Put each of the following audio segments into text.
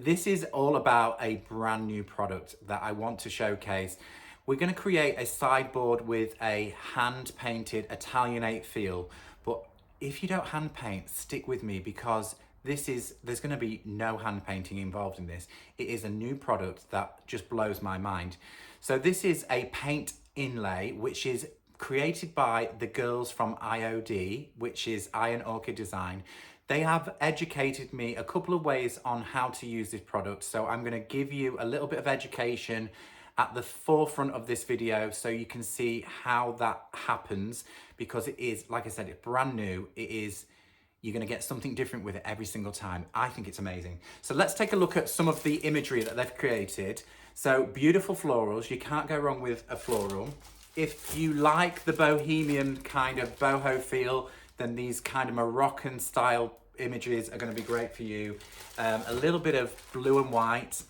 This is all about a brand new product that I want to showcase. We're going to create a sideboard with a hand painted Italianate feel, but if you don't hand paint, stick with me because there's going to be no hand painting involved in this. It is a new product that just blows my mind. So this is a paint inlay, which is created by the girls from IOD, which is Iron Orchid Design. They have educated me a couple of ways on how to use this product. So I'm going to give you a little bit of education at the forefront of this video so you can see how that happens, because it is, like I said, it's brand new. You're going to get something different with it every single time. I think it's amazing. So let's take a look at some of the imagery that they've created. So beautiful florals. You can't go wrong with a floral. If you like the bohemian kind of boho feel, then these kind of Moroccan style images are going to be great for you. A little bit of blue and white,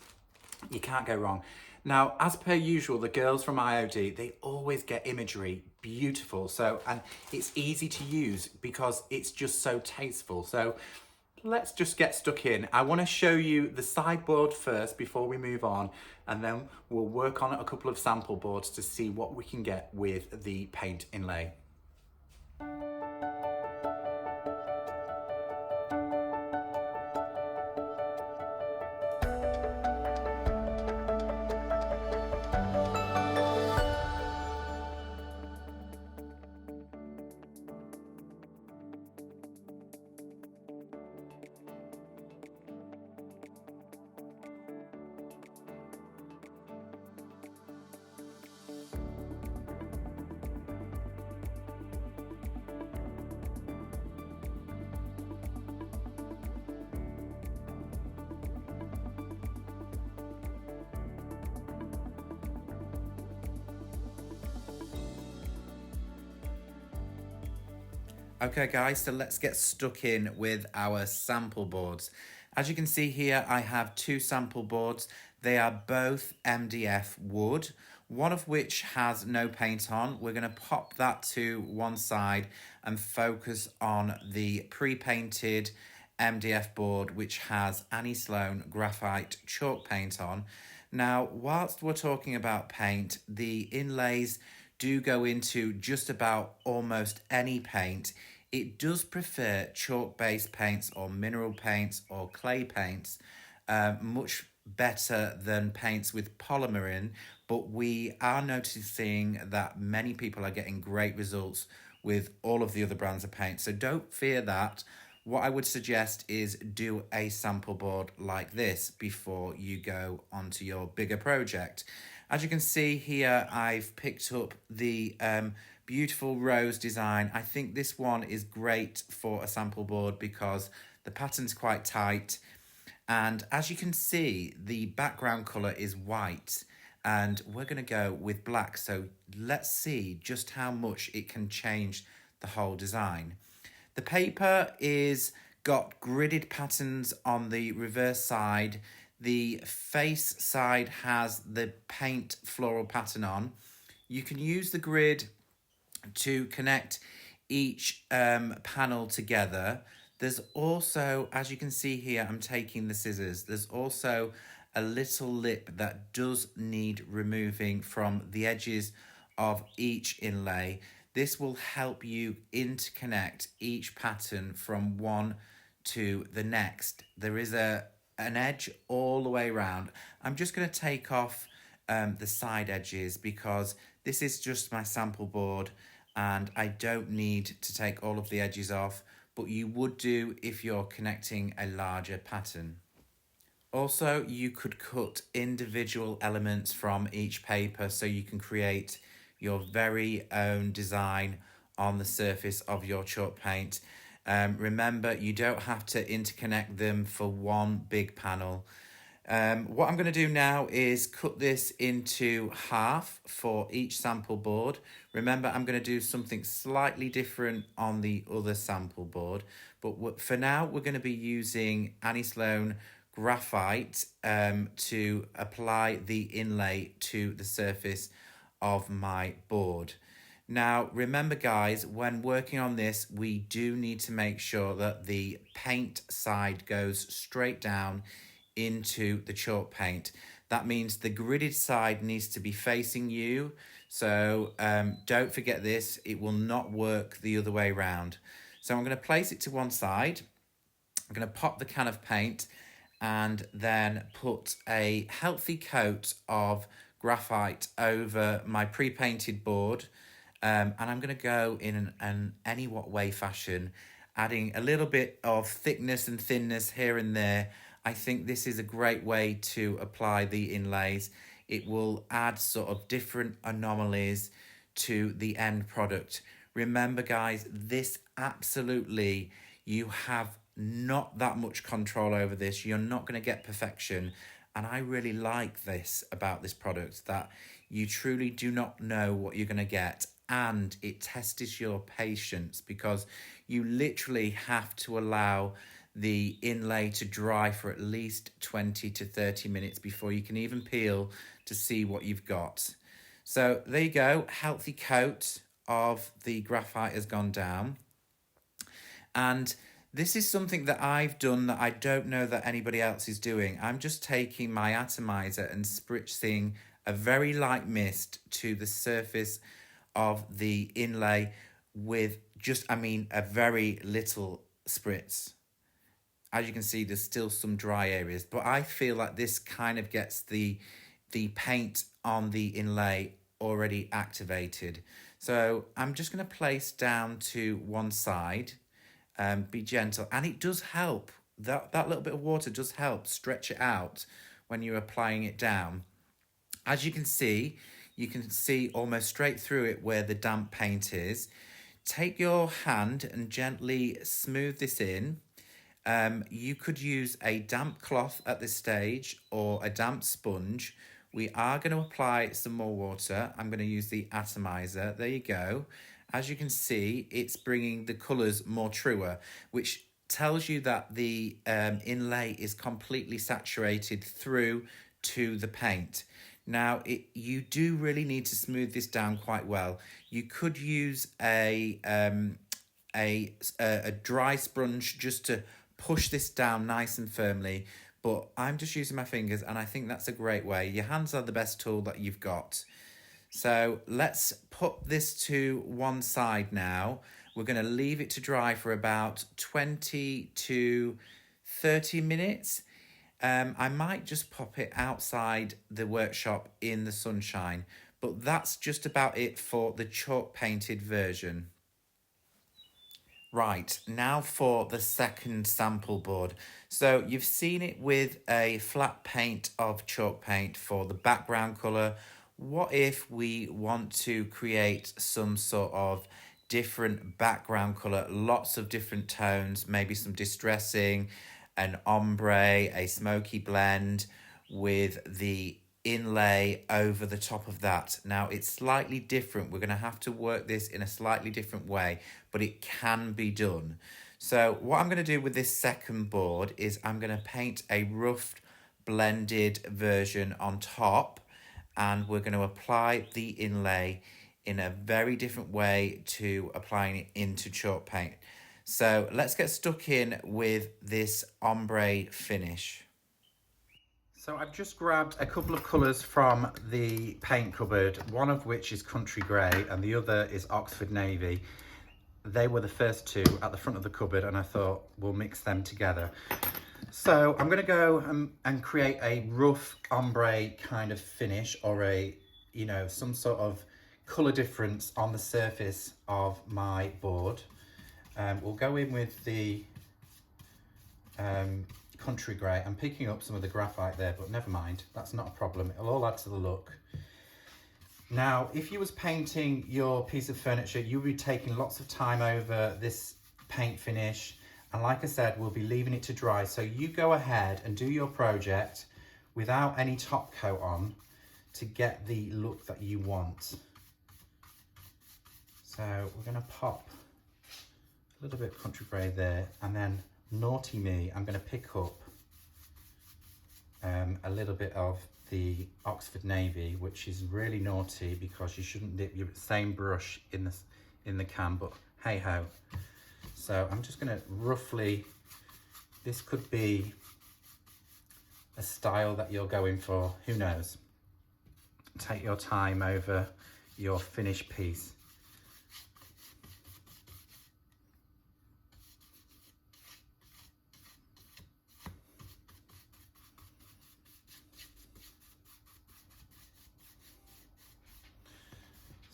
you can't go wrong. Now, as per usual, the girls from IOD, they always get imagery beautiful. So, and it's easy to use because it's just so tasteful. So let's just get stuck in. I want to show you the sideboard first before we move on, and then we'll work on a couple of sample boards to see what we can get with the paint inlay. Okay guys, so let's get stuck in with our sample boards. As you can see here, I have two sample boards. They are both MDF wood, one of which has no paint on. We're going to pop that to one side and focus on the pre-painted MDF board, which has Annie Sloan graphite chalk paint on. Now, whilst we're talking about paint, the inlays do go into just about almost any paint. It does prefer chalk-based paints or mineral paints or clay paints, much better than paints with polymer in, but we are noticing that many people are getting great results with all of the other brands of paint. So don't fear that. What I would suggest is do a sample board like this before you go onto your bigger project. As you can see here, I've picked up the beautiful rose design. I think this one is great for a sample board because the pattern's quite tight. And as you can see, the background colour is white and we're going to go with black. So let's see just how much it can change the whole design. The paper is got gridded patterns on the reverse side. The face side has the paint floral pattern on. You can use the grid to connect each panel together. There's also, as you can see here, I'm taking the scissors. There's also a little lip that does need removing from the edges of each inlay. This will help you interconnect each pattern from one to the next. There is an edge all the way around. I'm just going to take off the side edges because this is just my sample board and I don't need to take all of the edges off, but you would do if you're connecting a larger pattern. Also, you could cut individual elements from each paper so you can create your very own design on the surface of your chalk paint. Remember, you don't have to interconnect them for one big panel. What I'm going to do now is cut this into half for each sample board. Remember, I'm going to do something slightly different on the other sample board. But for now, we're going to be using Annie Sloan graphite to apply the inlay to the surface of my board. Now, remember guys, when working on this, we do need to make sure that the paint side goes straight down into the chalk paint. That means the gridded side needs to be facing you. So don't forget this, it will not work the other way around. So I'm going to place it to one side. I'm going to pop the can of paint and then put a healthy coat of graphite over my pre-painted board. And I'm going to go in an any what way fashion, adding a little bit of thickness and thinness here and there. I think this is a great way to apply the inlays. It will add sort of different anomalies to the end product. Remember guys, this absolutely, you have not that much control over this. You're not going to get perfection. And I really like this about this product, that you truly do not know what you're going to get. And it tests your patience, because you literally have to allow the inlay to dry for at least 20 to 30 minutes before you can even peel to see what you've got. So there you go, healthy coat of the graphite has gone down. And this is something that I've done that I don't know that anybody else is doing. I'm just taking my atomizer and spritzing a very light mist to the surface of the inlay with just, a very little spritz. As you can see, there's still some dry areas, but I feel like this kind of gets the paint on the inlay already activated. So I'm just going to place down to one side, be gentle, and it does help. That little bit of water does help stretch it out when you're applying it down. As you can see almost straight through it where the damp paint is. Take your hand and gently smooth this in. You could use a damp cloth at this stage or a damp sponge. We are going to apply some more water. I'm going to use the atomizer. There you go. As you can see, it's bringing the colours more truer, which tells you that the inlay is completely saturated through to the paint. Now, you do really need to smooth this down quite well. You could use a dry sponge just to push this down nice and firmly, but I'm just using my fingers, and I think that's a great way. Your hands are the best tool that you've got. So let's put this to one side now. We're going to leave it to dry for about 20 to 30 minutes. I might just pop it outside the workshop in the sunshine, but that's just about it for the chalk painted version. Right, now for the second sample board. So you've seen it with a flat paint of chalk paint for the background colour. What if we want to create some sort of different background colour, lots of different tones, maybe some distressing, an ombre, a smoky blend with the inlay over the top of that. Now it's slightly different. We're going to have to work this in a slightly different way, but it can be done. So what I'm going to do with this second board is I'm going to paint a rough blended version on top, and we're going to apply the inlay in a very different way to applying it into chalk paint. So let's get stuck in with this ombre finish. So I've just grabbed a couple of colours from the paint cupboard, one of which is Country Grey and the other is Oxford Navy. They were the first two at the front of the cupboard, and I thought we'll mix them together. So I'm going to go and create a rough ombre kind of finish, or some sort of colour difference on the surface of my board. We'll go in with the Country Grey. I'm picking up some of the graphite there, but never mind, that's not a problem. It'll all add to the look. Now, if you was painting your piece of furniture, you'll be taking lots of time over this paint finish. And like I said, we'll be leaving it to dry. So you go ahead and do your project without any top coat on to get the look that you want. So we're going to pop a little bit of Country Grey there, and then naughty me, I'm going to pick up a little bit of the Oxford Navy, which is really naughty because you shouldn't dip your same brush in the can, but hey ho. So I'm just going to roughly, this could be a style that you're going for. Who knows? Take your time over your finished piece.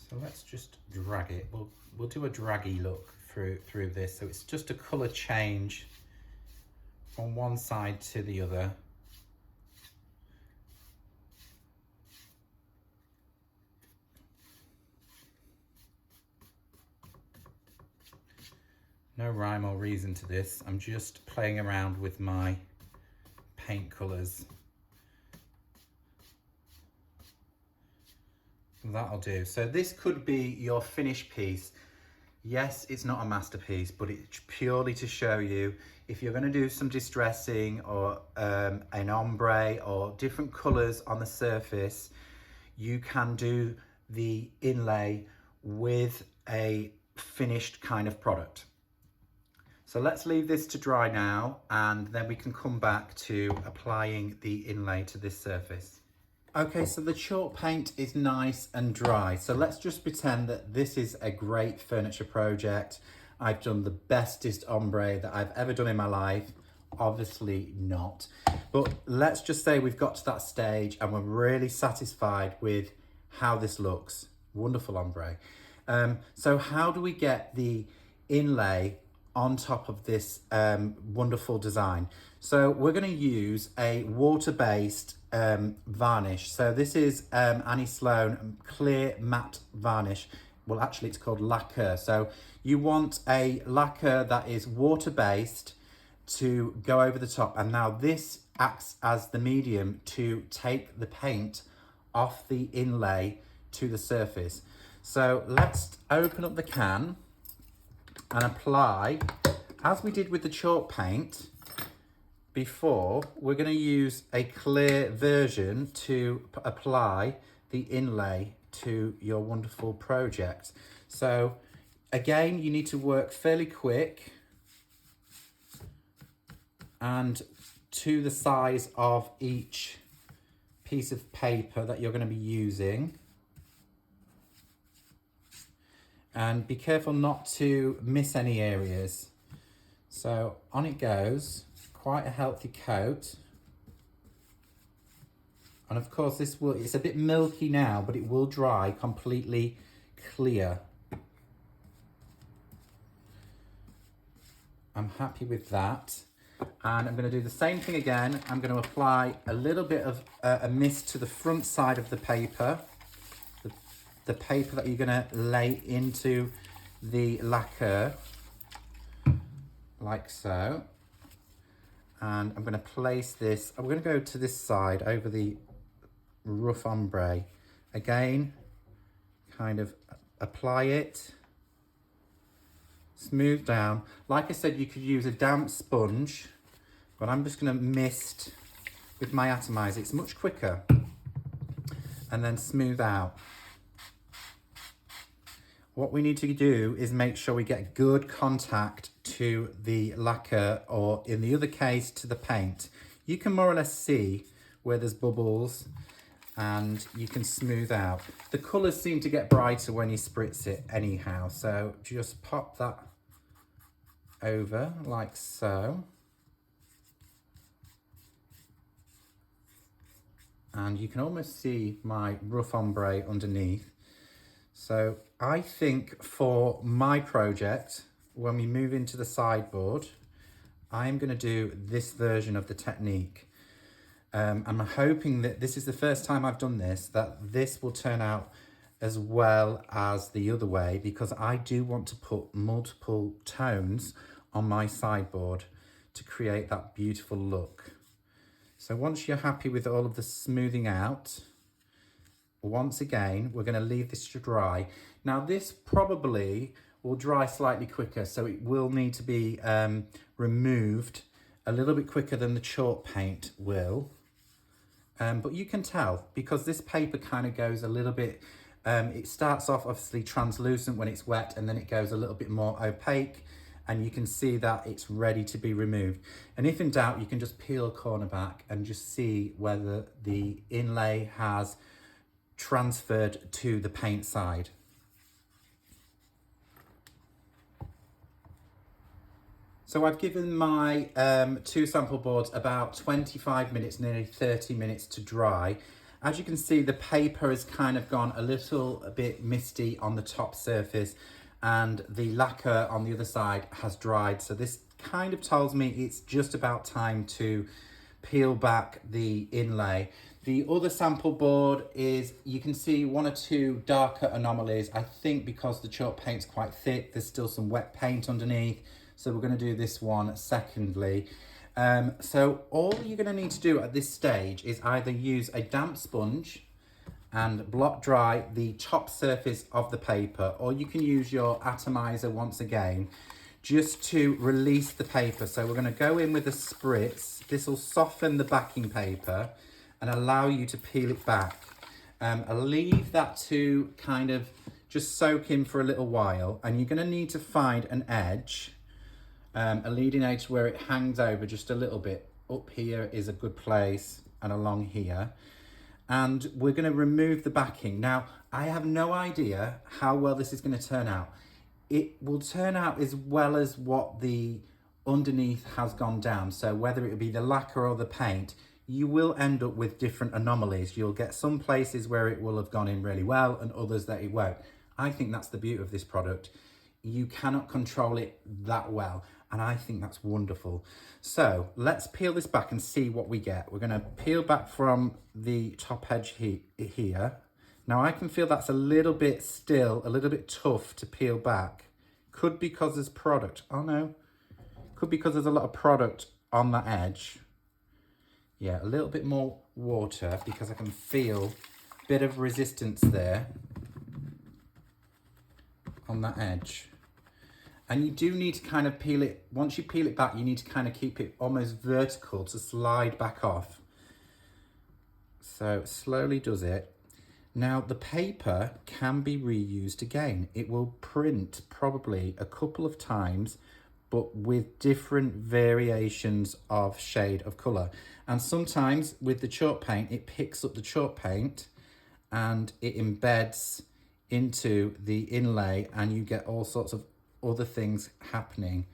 So let's just drag it. We'll do a draggy look through this. So it's just a colour change from one side to the other. No rhyme or reason to this. I'm just playing around with my paint colours. That'll do. So this could be your finished piece. Yes, it's not a masterpiece, but it's purely to show you if you're going to do some distressing or an ombre or different colours on the surface, you can do the inlay with a finished kind of product. So let's leave this to dry now, and then we can come back to applying the inlay to this surface. Okay, so the chalk paint is nice and dry. So let's just pretend that this is a great furniture project. I've done the bestest ombre that I've ever done in my life. Obviously not. But let's just say we've got to that stage and we're really satisfied with how this looks. Wonderful ombre. So how do we get the inlay on top of this wonderful design? So we're going to use a water-based varnish. So this is Annie Sloan clear matte varnish. Well, actually it's called lacquer. So you want a lacquer that is water-based to go over the top, and now this acts as the medium to take the paint off the inlay to the surface. So let's open up the can and apply, as we did with the chalk paint before, we're going to use a clear version to apply the inlay to your wonderful project. So again, you need to work fairly quick and to the size of each piece of paper that you're going to be using. And be careful not to miss any areas. So on it goes, quite a healthy coat. And of course it's a bit milky now, but it will dry completely clear. I'm happy with that. And I'm going to do the same thing again. I'm going to apply a little bit of a mist to the front side of the paper. The paper that you're going to lay into the lacquer, like so. And I'm going to place this, I'm going to go to this side over the rough ombre. Again, kind of apply it, smooth down. Like I said, you could use a damp sponge, but I'm just going to mist with my atomizer. It's much quicker. And then smooth out. What we need to do is make sure we get good contact to the lacquer, or in the other case, to the paint. You can more or less see where there's bubbles and you can smooth out. The colours seem to get brighter when you spritz it anyhow, so just pop that over like so. And you can almost see my rough ombre underneath. So I think for my project, when we move into the sideboard, I'm going to do this version of the technique. I'm hoping that this is the first time I've done this, that this will turn out as well as the other way, because I do want to put multiple tones on my sideboard to create that beautiful look. So once you're happy with all of the smoothing out, once again, we're going to leave this to dry. Now this probably will dry slightly quicker, so it will need to be removed a little bit quicker than the chalk paint will. But you can tell, because this paper kind of goes a little bit, it starts off obviously translucent when it's wet, and then it goes a little bit more opaque, and you can see that it's ready to be removed. And if in doubt, you can just peel a corner back and just see whether the inlay has transferred to the paint side. So I've given my 2 sample boards about 25 minutes, nearly 30 minutes to dry. As you can see, the paper has kind of gone a little bit misty on the top surface, and the lacquer on the other side has dried. So this kind of tells me it's just about time to peel back the inlay. The other sample board is, you can see 1 or 2 darker anomalies. I think because the chalk paint's quite thick, there's still some wet paint underneath. So we're going to do this one secondly. So all you're going to need to do at this stage is either use a damp sponge and block dry the top surface of the paper, or you can use your atomizer once again just to release the paper. So we're going to go in with a spritz. This will soften the backing paper and allow you to peel it back. I'll leave that to kind of just soak in for a little while, and you're going to need to find an edge. A leading edge where it hangs over just a little bit. Up here is a good place, and along here. And we're going to remove the backing. Now, I have no idea how well this is going to turn out. It will turn out as well as what the underneath has gone down. So whether it be the lacquer or the paint, you will end up with different anomalies. You'll get some places where it will have gone in really well and others that it won't. I think that's the beauty of this product. You cannot control it that well. And I think that's wonderful. So let's peel this back and see what we get. We're going to peel back from the top edge here. Now I can feel that's a little bit tough to peel back. Could be because there's product. Oh no. Could be because there's a lot of product on that edge. Yeah, a little bit more water because I can feel a bit of resistance there on that edge. And you do need to kind of peel it, once you peel it back, you need to kind of keep it almost vertical to slide back off. So slowly does it. Now the paper can be reused again. It will print probably a couple of times, but with different variations of shade of colour. And sometimes with the chalk paint, it picks up the chalk paint and it embeds into the inlay, and you get all sorts of other things happening.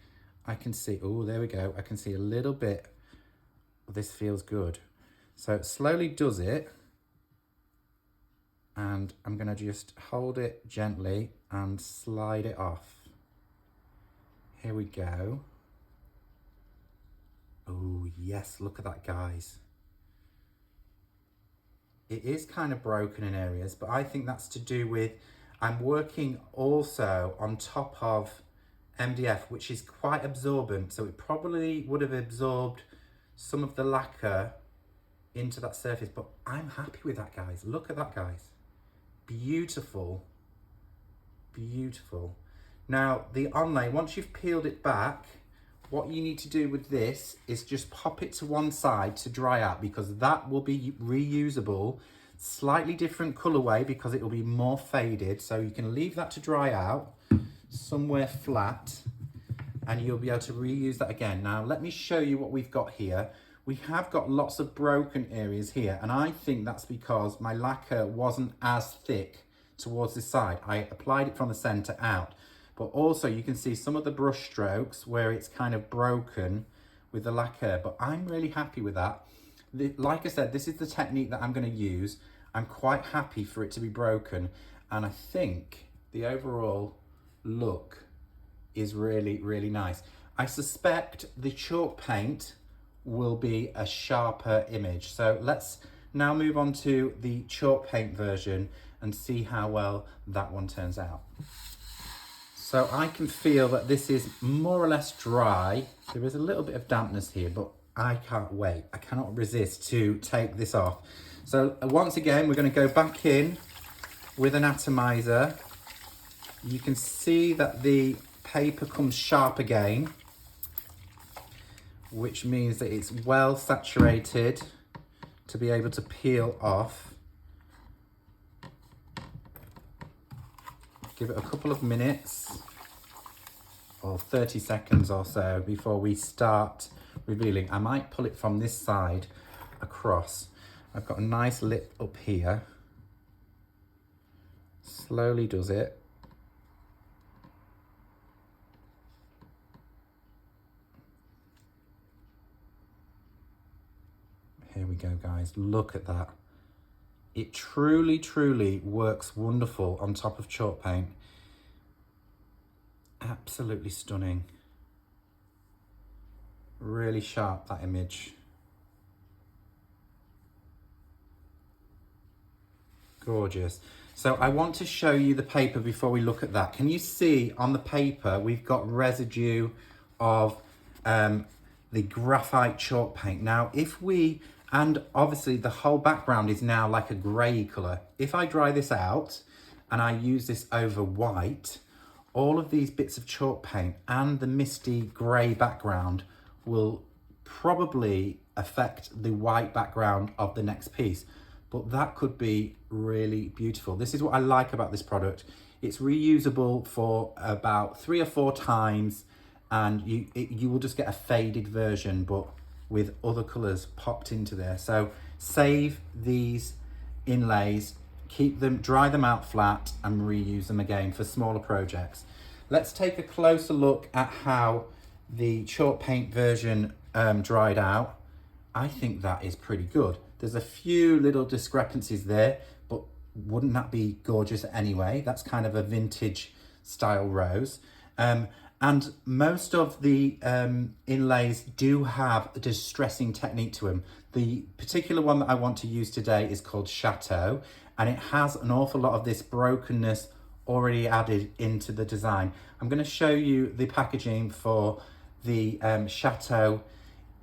I can see, oh, there we go. I can see a little bit. This feels good. So it slowly does it. And I'm going to just hold it gently and slide it off. Here we go. Oh, yes, look at that, guys. It is kind of broken in areas, but I think that's to do with, I'm working also on top of MDF, which is quite absorbent. So it probably would have absorbed some of the lacquer into that surface, but I'm happy with that, guys. Look at that, guys. Beautiful, beautiful. Now the inlay, once you've peeled it back, what you need to do with this is just pop it to one side to dry out, because that will be reusable. Slightly different colorway because it will be more faded. So you can leave that to dry out somewhere flat and you'll be able to reuse that again. Now let me show you what we've got here. We have got lots of broken areas here, and I think that's because my lacquer wasn't as thick towards this side. I applied it from the center out, but also you can see some of the brush strokes where it's kind of broken with the lacquer, but I'm really happy with that. Like I said, this is the technique that I'm going to use. I'm quite happy for it to be broken, and I think the overall look is really, really nice. I suspect the chalk paint will be a sharper image. So let's now move on to the chalk paint version and see how well that one turns out. So I can feel that this is more or less dry. There is a little bit of dampness here, but I can't wait. I cannot resist to take this off. So once again, we're going to go back in with an atomizer. You can see that the paper comes sharp again, which means that it's well saturated to be able to peel off. Give it a couple of minutes. or 30 seconds or so before we start revealing. I might pull it from this side across. I've got a nice lip up here. Slowly does it. Here we go, guys. Look at that. It truly, truly works wonderful on top of chalk paint. Absolutely stunning. Really sharp, that image. Gorgeous. So I want to show you the paper before we look at that. Can you see on the paper we've got residue of the graphite chalk paint. Now and obviously the whole background is now like a grey colour. If I dry this out and I use this over white, all of these bits of chalk paint and the misty grey background will probably affect the white background of the next piece. But that could be really beautiful. This is what I like about this product. It's reusable for about 3 or 4 times, and you will just get a faded version, but with other colours popped into there. So save these inlays, keep them, dry them out flat, and reuse them again for smaller projects. Let's take a closer look at how the chalk paint version dried out. I think that is pretty good. There's a few little discrepancies there, but wouldn't that be gorgeous anyway? That's kind of a vintage style rose. And most of the inlays do have a distressing technique to them. The particular one that I want to use today is called Chateau, and it has an awful lot of this brokenness already added into the design. I'm going to show you the packaging for the Chateau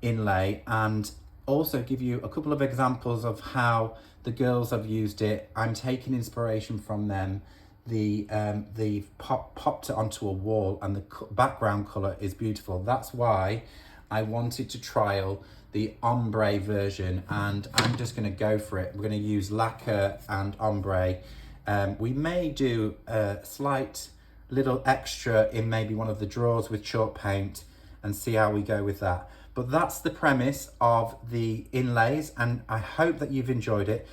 inlay and also give you a couple of examples of how the girls have used it. I'm taking inspiration from them. They've popped it onto a wall, and the background colour is beautiful. That's why I wanted to trial the ombre version, and I'm just going to go for it. We're going to use lacquer and ombre. We may do a slight little extra in maybe one of the drawers with chalk paint and see how we go with that. But that's the premise of the inlays, and I hope that you've enjoyed it.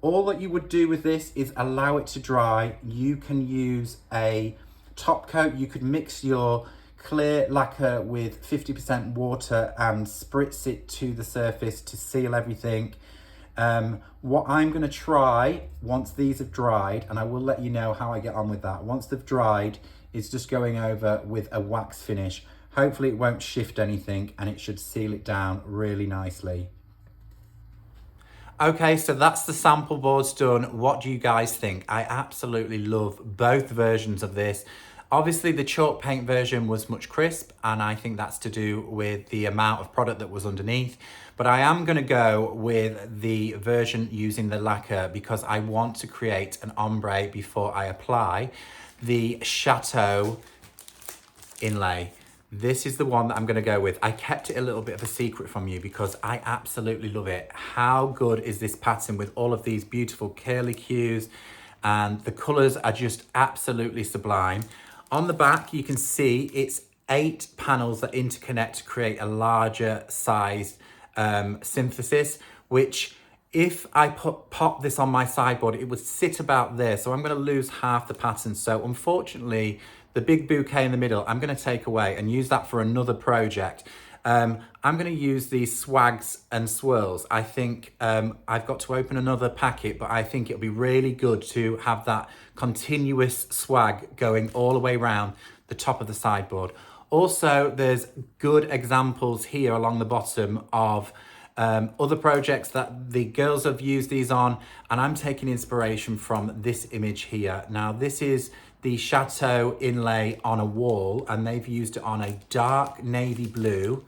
All that you would do with this is allow it to dry. You can use a top coat. You could mix your clear lacquer with 50% water and spritz it to the surface to seal everything. What I'm going to try once these have dried, and I will let you know how I get on with that, once they've dried, is just going over with a wax finish. Hopefully it won't shift anything, and it should seal it down really nicely. Okay, so that's the sample boards done. What do you guys think? I absolutely love both versions of this. Obviously the chalk paint version was much crisp, and I think that's to do with the amount of product that was underneath. But I am going to go with the version using the lacquer because I want to create an ombre before I apply the Chateau inlay. This is the one that I'm going to go with. I kept it a little bit of a secret from you because I absolutely love it. How good is this pattern with all of these beautiful curly cues, and the colours are just absolutely sublime. On the back, you can see it's 8 panels that interconnect to create a larger size synthesis, which if I pop this on my sideboard, it would sit about there. So I'm going to lose half the pattern. So unfortunately, the big bouquet in the middle, I'm going to take away and use that for another project. I'm going to use these swags and swirls. I think I've got to open another packet, but I think it'll be really good to have that continuous swag going all the way around the top of the sideboard. Also, there's good examples here along the bottom of other projects that the girls have used these on, and I'm taking inspiration from this image here. Now, this is the Chateau inlay on a wall, and they've used it on a dark navy blue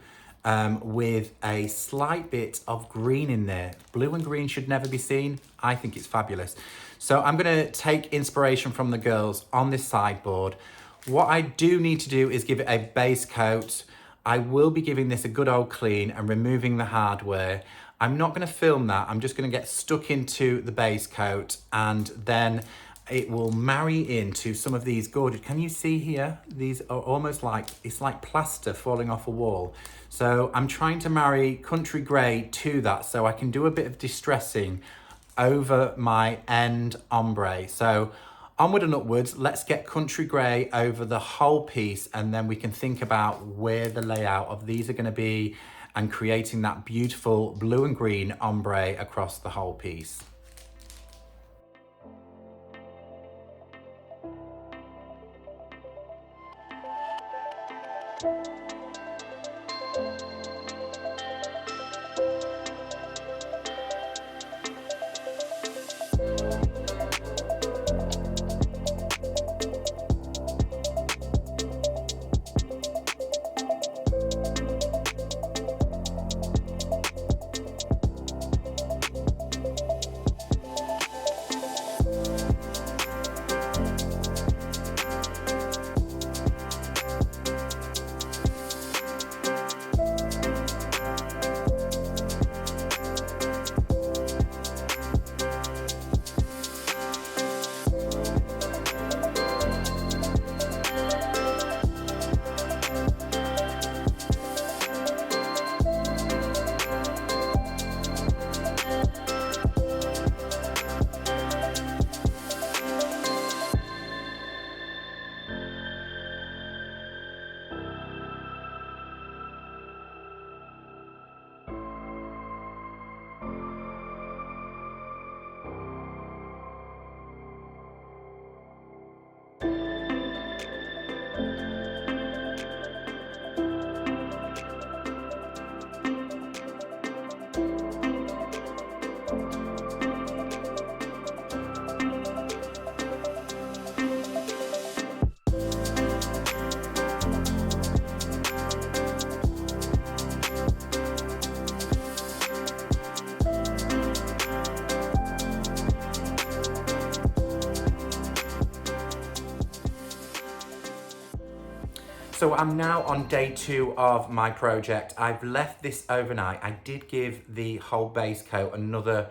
with a slight bit of green in there. Blue and green should never be seen. I think it's fabulous. So I'm going to take inspiration from the girls on this sideboard. What I do need to do is give it a base coat. I will be giving this a good old clean and removing the hardware. I'm not going to film that. I'm just going to get stuck into the base coat, and then it will marry into some of these gorgeous, can you see here? These are almost like, it's like plaster falling off a wall. So I'm trying to marry country grey to that so I can do a bit of distressing over my end ombre. So onward and upwards, let's get country grey over the whole piece, and then we can think about where the layout of these are going to be and creating that beautiful blue and green ombre across the whole piece. So I'm now on day 2 of my project. I've left this overnight. I did give the whole base coat another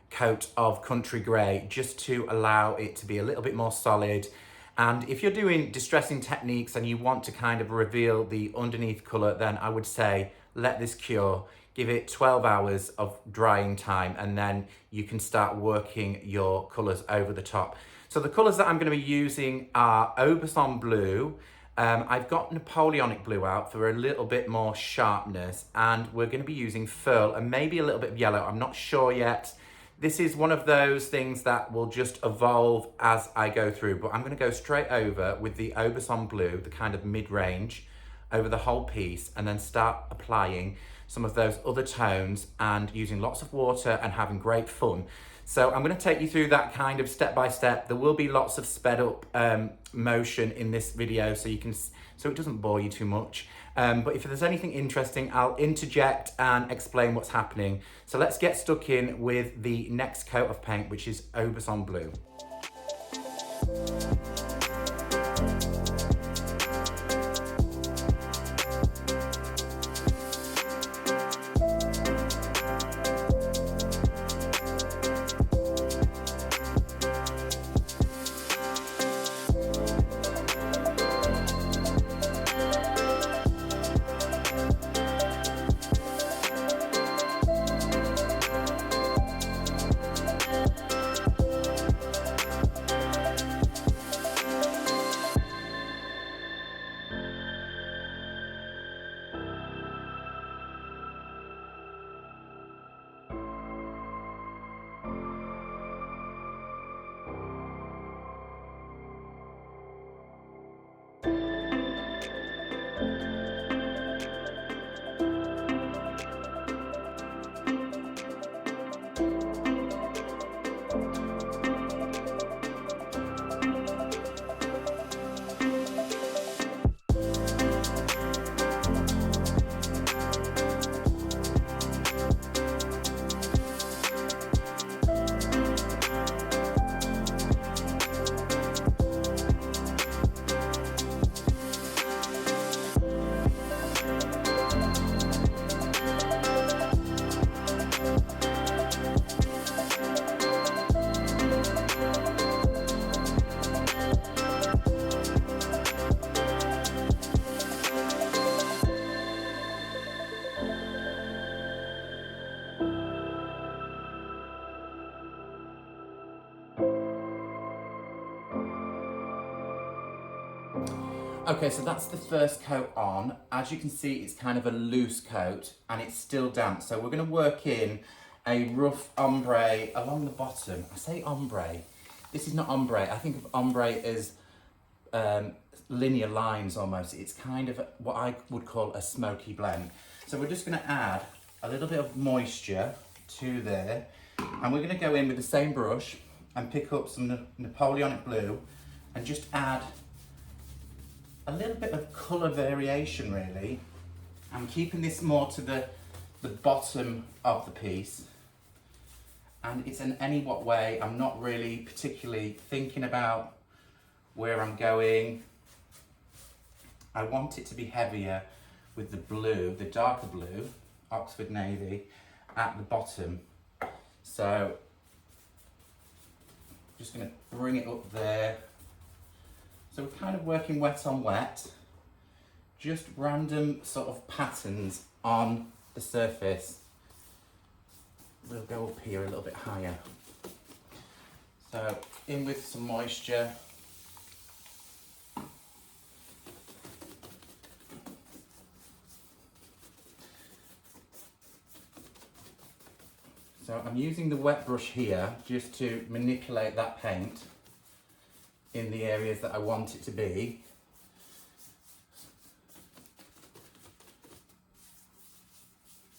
coat of country grey just to allow it to be a little bit more solid. And if you're doing distressing techniques and you want to kind of reveal the underneath colour, then I would say let this cure. Give it 12 hours of drying time, and then you can start working your colours over the top. So the colours that I'm going to be using are Aubusson Blue. I've got Napoleonic Blue out for a little bit more sharpness, and we're going to be using Furl and maybe a little bit of yellow. I'm not sure yet. This is one of those things that will just evolve as I go through, but I'm going to go straight over with the Aubusson Blue, the kind of mid-range, over the whole piece, and then start applying some of those other tones and using lots of water and having great fun. So I'm going to take you through that kind of step by step. There will be lots of sped up motion in this video so it doesn't bore you too much. But if there's anything interesting, I'll interject and explain what's happening. So let's get stuck in with the next coat of paint, which is Aubusson Blue. Okay, so that's the first coat on. As you can see, it's kind of a loose coat and it's still damp. So we're gonna work in a rough ombre along the bottom. I say ombre, this is not ombre. I think of ombre as linear lines almost. It's kind of what I would call a smoky blend. So we're just gonna add a little bit of moisture to there. And we're gonna go in with the same brush and pick up some Napoleonic blue and just add a little bit of colour variation really. I'm keeping this more to the bottom of the piece. And it's in any what way. I'm not really particularly thinking about where I'm going. I want it to be heavier with the blue, the darker blue, Oxford Navy, at the bottom. So, just gonna bring it up there. So we're kind of working wet on wet, just random sort of patterns on the surface. We'll go up here a little bit higher. So in with some moisture. So I'm using the wet brush here just to manipulate that paint in the areas that I want it to be.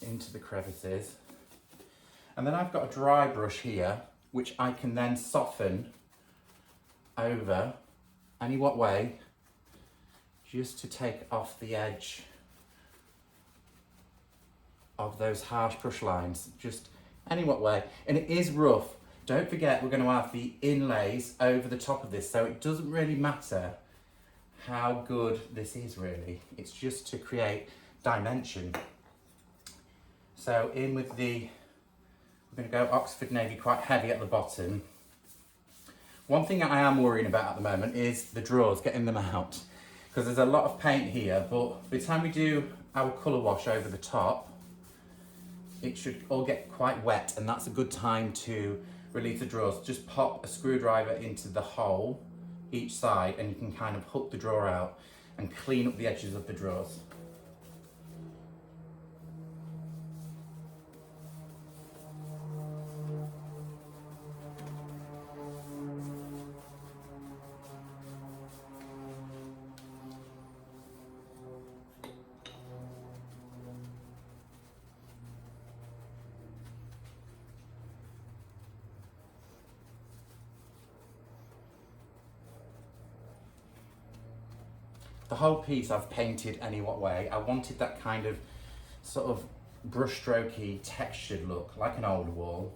Into the crevices. And then I've got a dry brush here, which I can then soften over any what way, just to take off the edge of those harsh brush lines, just any what way. And it is rough. Don't forget, we're going to have the inlays over the top of this, so it doesn't really matter how good this is really. It's just to create dimension. So in with we're going to go Oxford Navy quite heavy at the bottom. One thing I am worrying about at the moment is the drawers, getting them out. Because there's a lot of paint here, but by the time we do our colour wash over the top, it should all get quite wet, and that's a good time to relieve the drawers. Just pop a screwdriver into the hole each side and you can kind of hook the drawer out and clean up the edges of the drawers. The whole piece I've painted any what way. I wanted that kind of sort of brushstrokey textured look, like an old wall.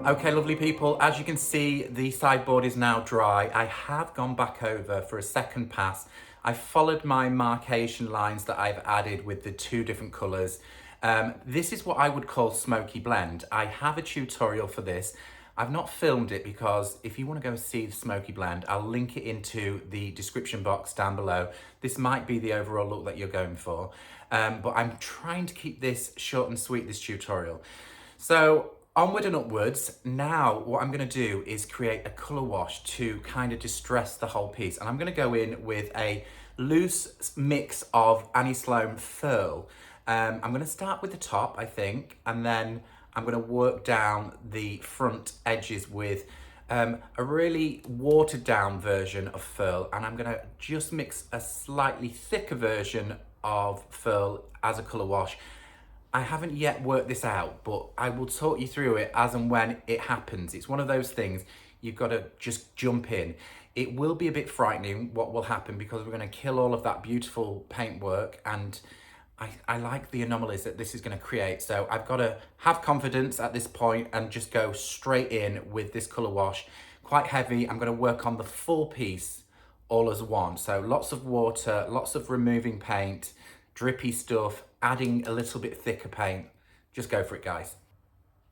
Okay, lovely people, as you can see, the sideboard is now dry. I have gone back over for a second pass. I followed my marcation lines that I've added with the two different colours. This is what I would call smoky blend. I have a tutorial for this. I've not filmed it because if you want to go see the smoky blend, I'll link it into the description box down below. This might be the overall look that you're going for. But I'm trying to keep this short and sweet, this tutorial. So Onward and upwards. Now what I'm going to do is create a colour wash to kind of distress the whole piece. And I'm going to go in with a loose mix of Annie Sloan Furl. I'm going to start with the top, I think, and then I'm going to work down the front edges with a really watered down version of Furl. And I'm going to just mix a slightly thicker version of Furl as a colour wash. I haven't yet worked this out, but I will talk you through it as and when it happens. It's one of those things you've got to just jump in. It will be a bit frightening what will happen because we're going to kill all of that beautiful paintwork, and I like the anomalies that this is going to create. So I've got to have confidence at this point and just go straight in with this colour wash. Quite heavy. I'm going to work on the full piece all as one. So lots of water, lots of removing paint, drippy stuff, adding a little bit thicker paint. Just go for it, guys.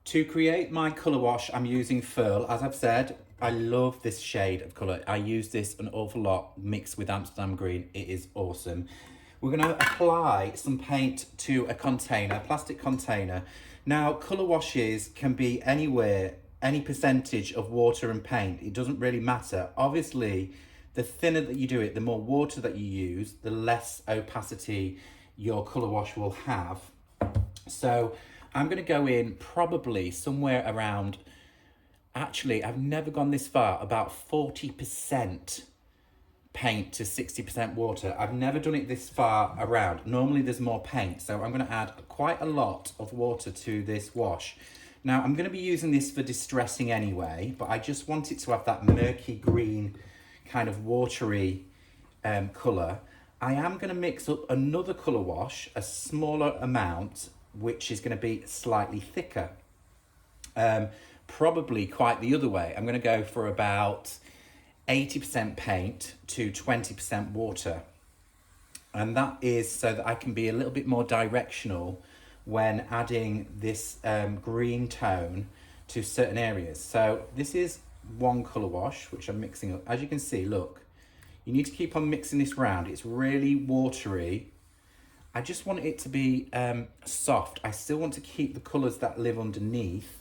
To create my colour wash, I'm using Furl. As I've said, I love this shade of colour. I use this an awful lot mixed with Amsterdam Green. It is awesome. We're going to apply some paint to a container, a plastic container. Now, colour washes can be anywhere, any percentage of water and paint. It doesn't really matter. Obviously, the thinner that you do it, the more water that you use, the less opacity your colour wash will have. So I'm going to go in probably somewhere around, actually I've never gone this far, about 40% paint to 60% water. I've never done it this far around. Normally there's more paint, so I'm going to add quite a lot of water to this wash. Now I'm going to be using this for distressing anyway, but I just want it to have that murky green kind of watery colour. I am going to mix up another colour wash, a smaller amount, which is going to be slightly thicker. Probably quite the other way. I'm going to go for about 80% paint to 20% water. And that is so that I can be a little bit more directional when adding this green tone to certain areas. So this is one colour wash, which I'm mixing up. As you can see, look. You need to keep on mixing this round. It's really watery. I just want it to be soft. I still want to keep the colours that live underneath.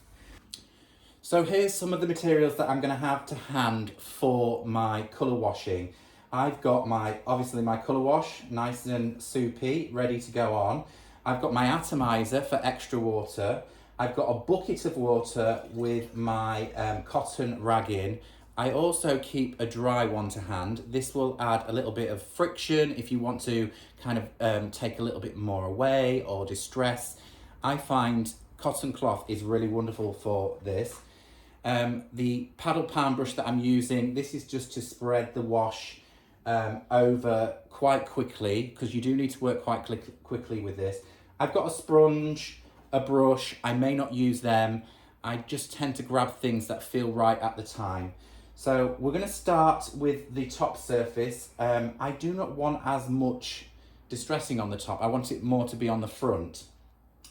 So here's some of the materials that I'm going to have to hand for my colour washing. I've got obviously my colour wash, nice and soupy, ready to go on. I've got my atomizer for extra water. I've got a bucket of water with my cotton rag in. I also keep a dry one to hand. This will add a little bit of friction if you want to kind of take a little bit more away or distress. I find cotton cloth is really wonderful for this. The paddle palm brush that I'm using, this is just to spread the wash over quite quickly, because you do need to work quite quickly with this. I've got a sponge, a brush. I may not use them. I just tend to grab things that feel right at the time. So we're going to start with the top surface. I do not want as much distressing on the top. I want it more to be on the front.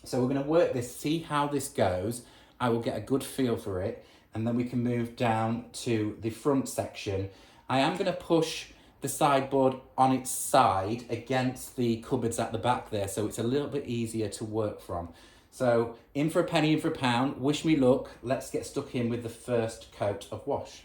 So we're going to work this, see how this goes. I will get a good feel for it, and then we can move down to the front section. I am going to push the sideboard on its side against the cupboards at the back there, so it's a little bit easier to work from. So in for a penny, in for a pound. Wish me luck. Let's get stuck in with the first coat of wash.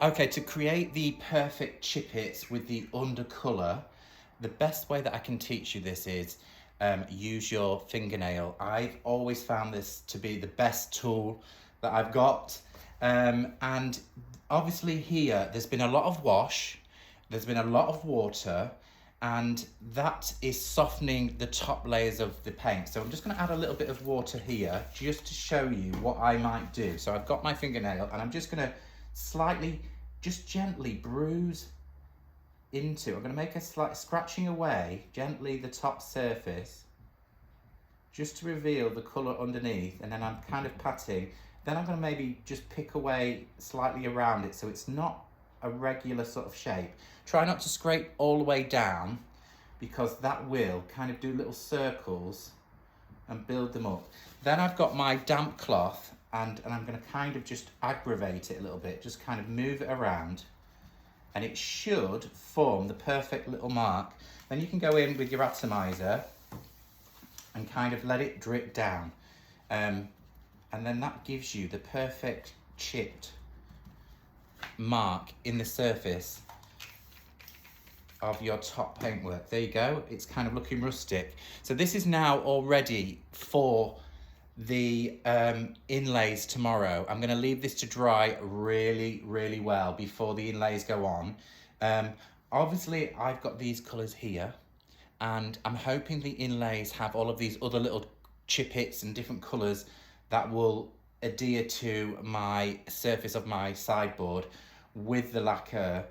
Okay, to create the perfect chippets with the undercolour, the best way that I can teach you this is use your fingernail. I've always found this to be the best tool that I've got. And obviously here, there's been a lot of wash, there's been a lot of water, and that is softening the top layers of the paint. So I'm just going to add a little bit of water here just to show you what I might do. So I've got my fingernail and I'm just going to slightly, just gently bruise into, I'm going to make a slight scratching away gently the top surface just to reveal the colour underneath, and then I'm kind of patting. Then I'm going to maybe just pick away slightly around it so it's not a regular sort of shape. Try not to scrape all the way down because that will kind of do little circles and build them up. Then I've got my damp cloth and I'm going to kind of just aggravate it a little bit, just kind of move it around, and it should form the perfect little mark. Then you can go in with your atomizer and kind of let it drip down. And then that gives you the perfect chipped mark in the surface of your top paintwork. There you go, it's kind of looking rustic. So this is now all ready for the inlays tomorrow. I'm going to leave this to dry really well before the inlays go on. Obviously I've got these colours here and I'm hoping the inlays have all of these other little chippets and different colours that will adhere to my surface of my sideboard with the lacquer.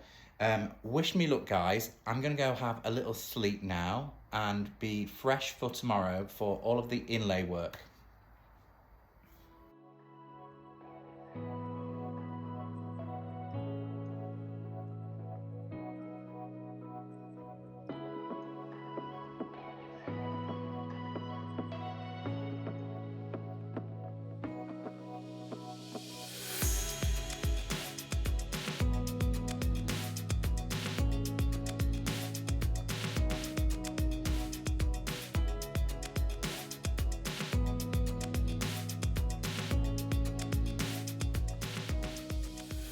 Wish me luck, guys. I'm going to go have a little sleep now and be fresh for tomorrow for all of the inlay work.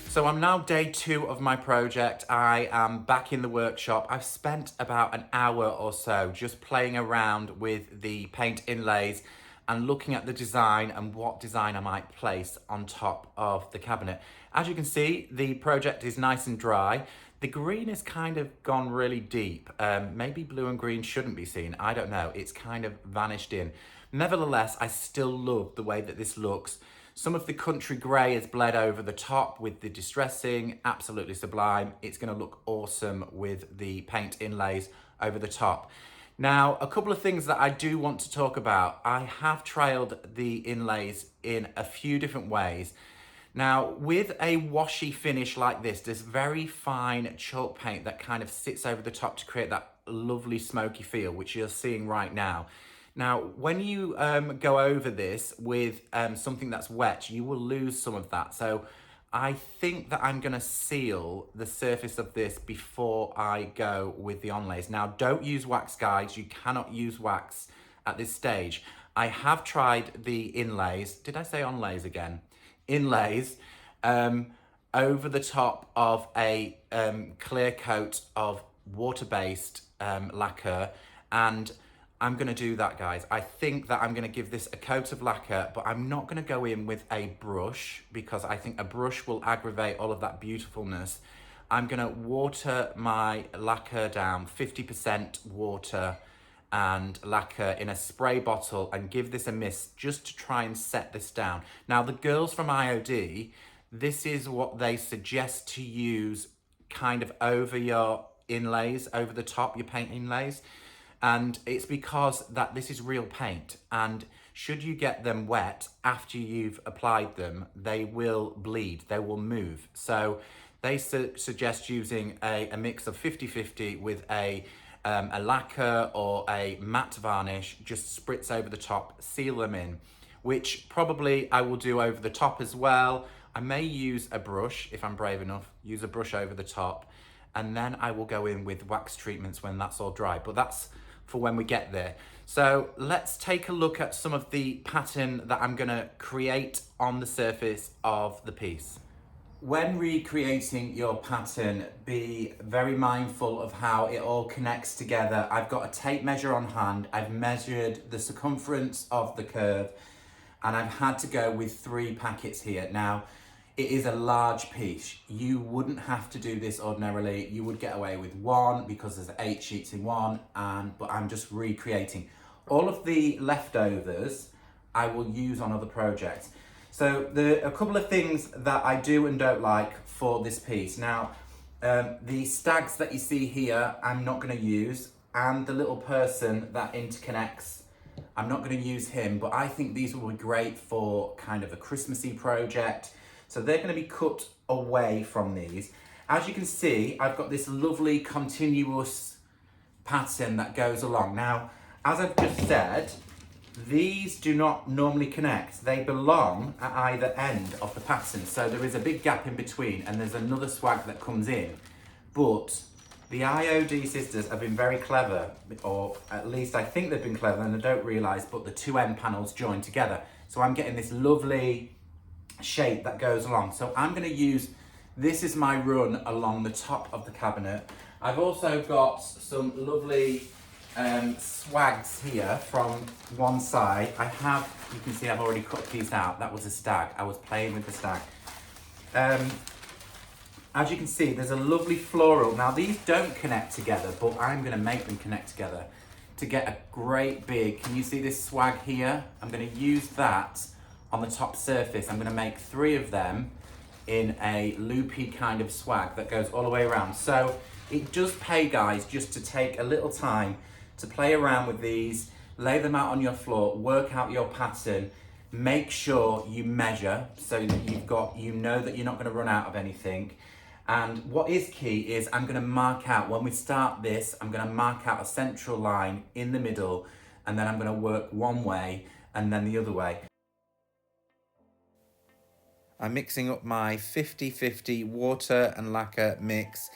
So I'm now day 2 of my project. I am back in the workshop. I've spent about an hour or so just playing around with the paint inlays and looking at the design and what design I might place on top of the cabinet. As you can see, the project is nice and dry. The green has kind of gone really deep. Maybe blue and green shouldn't be seen. I don't know. It's kind of vanished in. Nevertheless, I still love the way that this looks. Some of the country grey has bled over the top with the distressing, absolutely sublime. It's going to look awesome with the paint inlays over the top. Now, a couple of things that I do want to talk about. I have trailed the inlays in a few different ways. Now, with a washy finish like this very fine chalk paint that kind of sits over the top to create that lovely smoky feel, which you're seeing right now. Now, when you go over this with something that's wet, you will lose some of that. So I think that I'm gonna seal the surface of this before I go with the onlays. Now, don't use wax, guys. You cannot use wax at this stage. I have tried the inlays. Did I say onlays again? Inlays over the top of a clear coat of water-based lacquer, and I'm going to do that, guys. I think that I'm going to give this a coat of lacquer, but I'm not going to go in with a brush because I think a brush will aggravate all of that beautifulness. I'm going to water my lacquer down, 50% water and lacquer in a spray bottle, and give this a mist just to try and set this down. Now, the girls from IOD, this is what they suggest to use kind of over your inlays, over the top, your paint inlays. And it's because that this is real paint, and should you get them wet after you've applied them, they will bleed, they will move. So they suggest using a mix of 50-50 with a lacquer or a matte varnish, just spritz over the top, seal them in, which probably I will do over the top as well. I may use a brush, if I'm brave enough, use a brush over the top, and then I will go in with wax treatments when that's all dry, but that's for when we get there. So let's take a look at some of the pattern that I'm gonna create on the surface of the piece. When recreating your pattern, be very mindful of how it all connects together. I've got a tape measure on hand. I've measured the circumference of the curve and I've had to go with 3 packets here. Now, it is a large piece. You wouldn't have to do this ordinarily. You would get away with 1 because there's 8 sheets in one, but I'm just recreating. All of the leftovers I will use on other projects. So a couple of things that I do and don't like for this piece. Now, the stags that you see here, I'm not going to use, and the little person that interconnects, I'm not going to use him, but I think these will be great for kind of a Christmassy project. So they're going to be cut away from these. As you can see, I've got this lovely continuous pattern that goes along. Now, as I've just said, these do not normally connect. They belong at either end of the pattern. So there is a big gap in between and there's another swag that comes in. But the IOD sisters have been very clever, or at least I think they've been clever and I don't realise, but the 2 end panels join together. So I'm getting this lovely shape that goes along. So I'm going to use, this is my run along the top of the cabinet. I've also got some lovely swags here from one side. You can see I've already cut a piece out. That was a stag. I was playing with the stag. As you can see, there's a lovely floral. Now these don't connect together, but I'm going to make them connect together to get a great big, can you see this swag here? I'm going to use that on the top surface. I'm going to make 3 of them in a loopy kind of swag that goes all the way around. So it does pay, guys, just to take a little time to play around with these, lay them out on your floor, work out your pattern, make sure you measure so that you know that you're not going to run out of anything. And what is key is I'm going to mark out, when we start this, I'm going to mark out a central line in the middle, and then I'm going to work one way and then the other way. I'm mixing up my 50-50 water and lacquer mix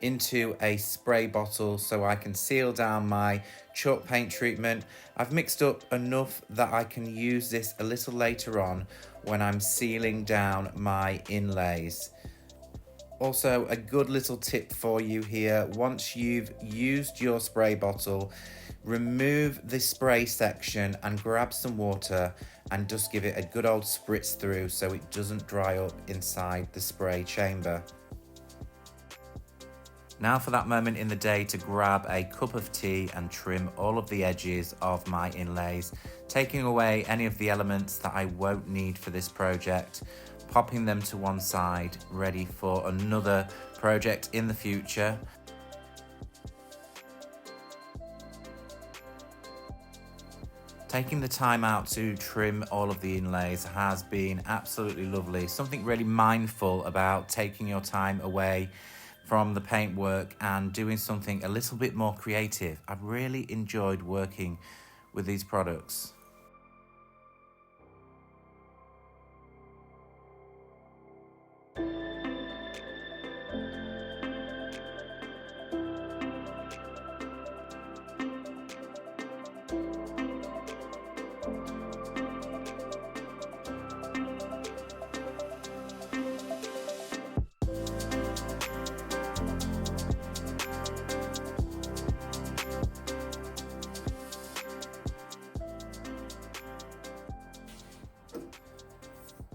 into a spray bottle so I can seal down my chalk paint treatment. I've mixed up enough that I can use this a little later on when I'm sealing down my inlays. Also, a good little tip for you here: once you've used your spray bottle, remove the spray section and grab some water and just give it a good old spritz through so it doesn't dry up inside the spray chamber. Now for that moment in the day to grab a cup of tea and trim all of the edges of my inlays, taking away any of the elements that I won't need for this project, popping them to one side, ready for another project in the future. Taking the time out to trim all of the inlays has been absolutely lovely. Something really mindful about taking your time away from the paintwork and doing something a little bit more creative. I've really enjoyed working with these products.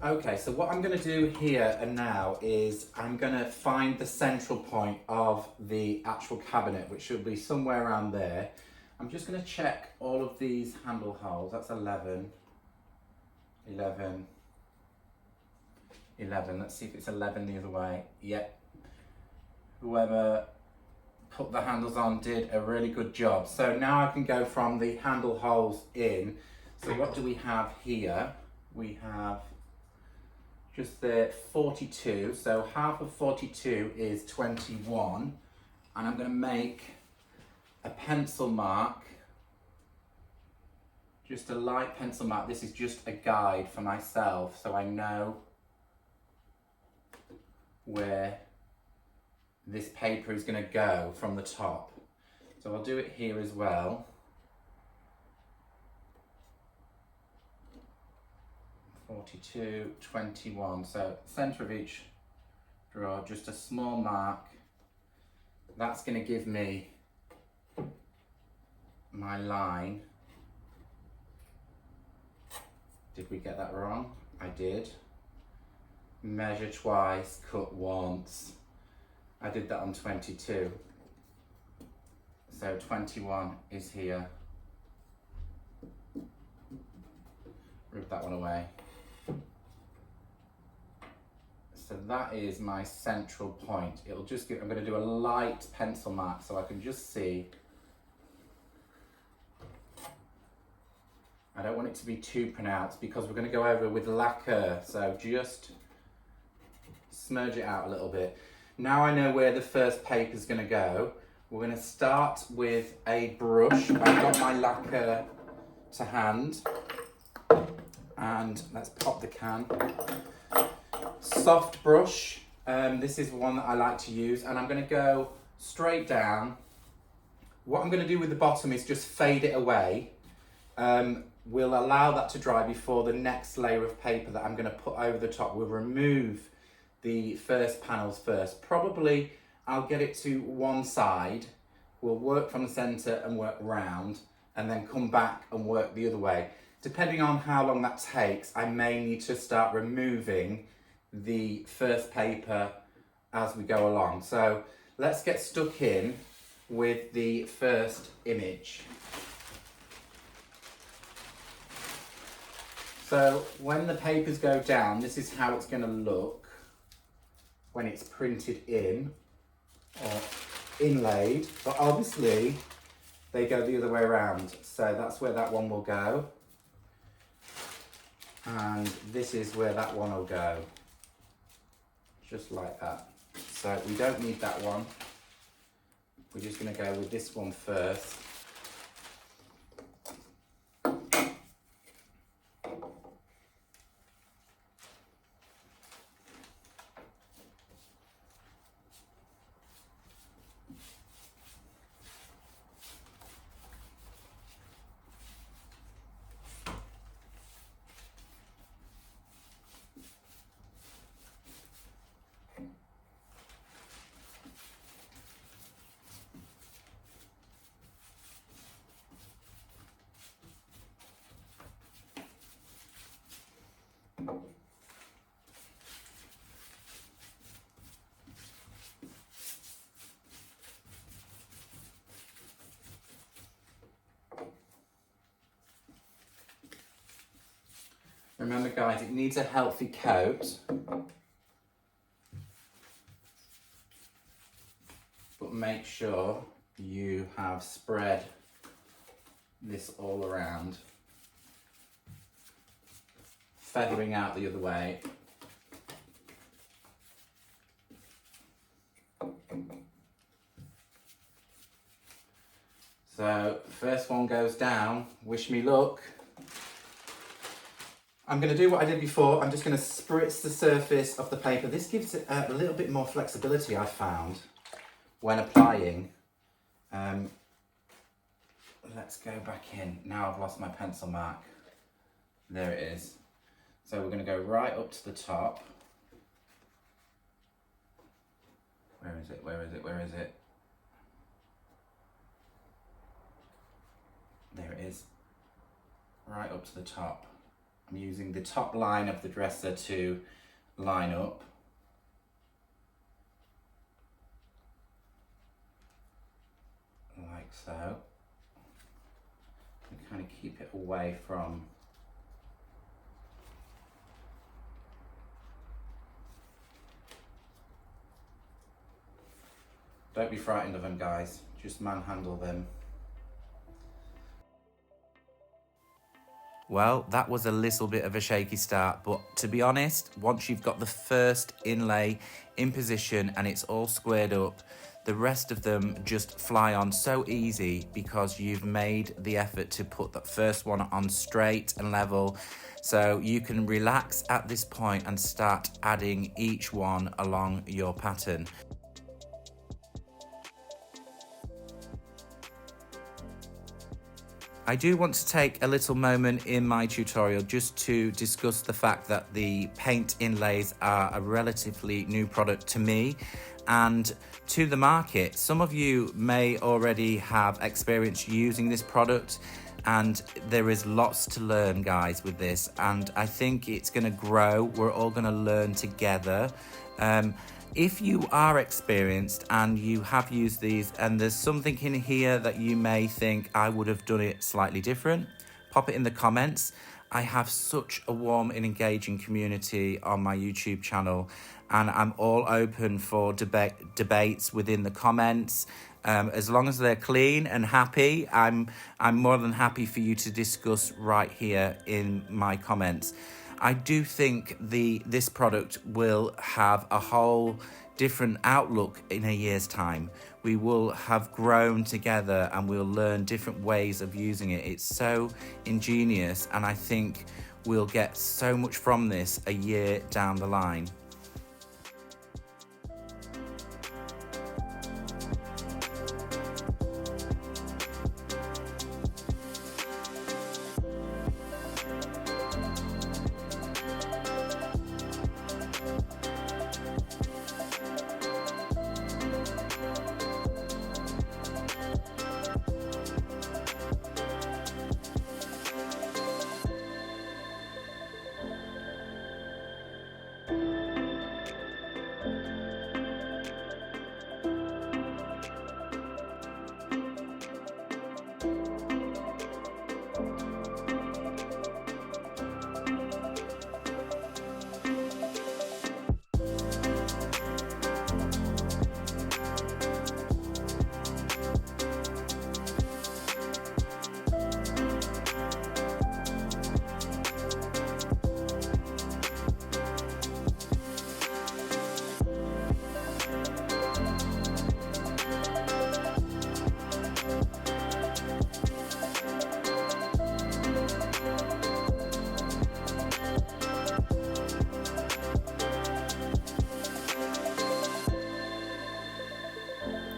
Okay, so what I'm going to do here and now is I'm going to find the central point of the actual cabinet, which should be somewhere around there. I'm just going to check all of these handle holes. That's 11, 11, 11. Let's see if it's 11 the other way. Yep. Whoever put the handles on did a really good job. So now I can go from the handle holes in. So what do we have here? We have just the 42, so half of 42 is 21, and I'm going to make a pencil mark, just a light pencil mark. This is just a guide for myself so I know where this paper is going to go from the top. So I'll do it here as well. 42, 21, so center of each draw just a small mark. That's going to give me my line. Did we get that wrong? I did. Measure twice, cut once. I did that on 22. So 21 is here. Rip that one away. So that is my central point. It'll just give, I'm going to do a light pencil mark so I can just see. I don't want it to be too pronounced because we're going to go over with lacquer. So just smudge it out a little bit. Now I know where the first paper is going to go. We're going to start with a brush. I've got my lacquer to hand. And let's pop the can. Soft brush. This is one that I like to use. And I'm going to go straight down. What I'm going to do with the bottom is just fade it away. We'll allow that to dry before the next layer of paper that I'm going to put over the top. We'll remove the first panels first. Probably I'll get it to one side. We'll work from the center and work round and then come back and work the other way. Depending on how long that takes, I may need to start removing the first paper as we go along. So let's get stuck in with the first image. So when the papers go down, this is how it's going to look when it's printed in or inlaid, but obviously they go the other way around. So that's where that one will go. And this is where that one will go. Just like that. So we don't need that one. We're just going to go with this one first. Remember guys, it needs a healthy coat, but make sure you have spread this all around, feathering out the other way. So first one goes down, wish me luck. I'm going to do what I did before. I'm just going to spritz the surface of the paper. This gives it a little bit more flexibility, I found, when applying. Let's go back in. Now I've lost my pencil mark. There it is. So we're going to go right up to the top. Where is it? Where is it? Where is it? There it is. Right up to the top. I'm using the top line of the dresser to line up. Like so. And kind of keep it away from Don't be frightened of them, guys. Just manhandle them. Well, that was a little bit of a shaky start, but to be honest, once you've got the first inlay in position and it's all squared up, the rest of them just fly on so easy because you've made the effort to put that first one on straight and level. So you can relax at this point and start adding each one along your pattern. I do want to take a little moment in my tutorial just to discuss the fact that the Paint Inlays are a relatively new product to me and to the market. Some of you may already have experience using this product, and there is lots to learn, guys, with this, and I think it's going to grow. We're all going to learn together. If you are experienced and you have used these and there's something in here that you may think I would have done it slightly different, pop it in the comments. I have such a warm and engaging community on my YouTube channel, and I'm all open for debates within the comments. As long as they're clean and happy, I'm more than happy for you to discuss right here in my comments. I do think this product will have a whole different outlook in a year's time. We will have grown together and we'll learn different ways of using it. It's so ingenious, and I think we'll get so much from this a year down the line.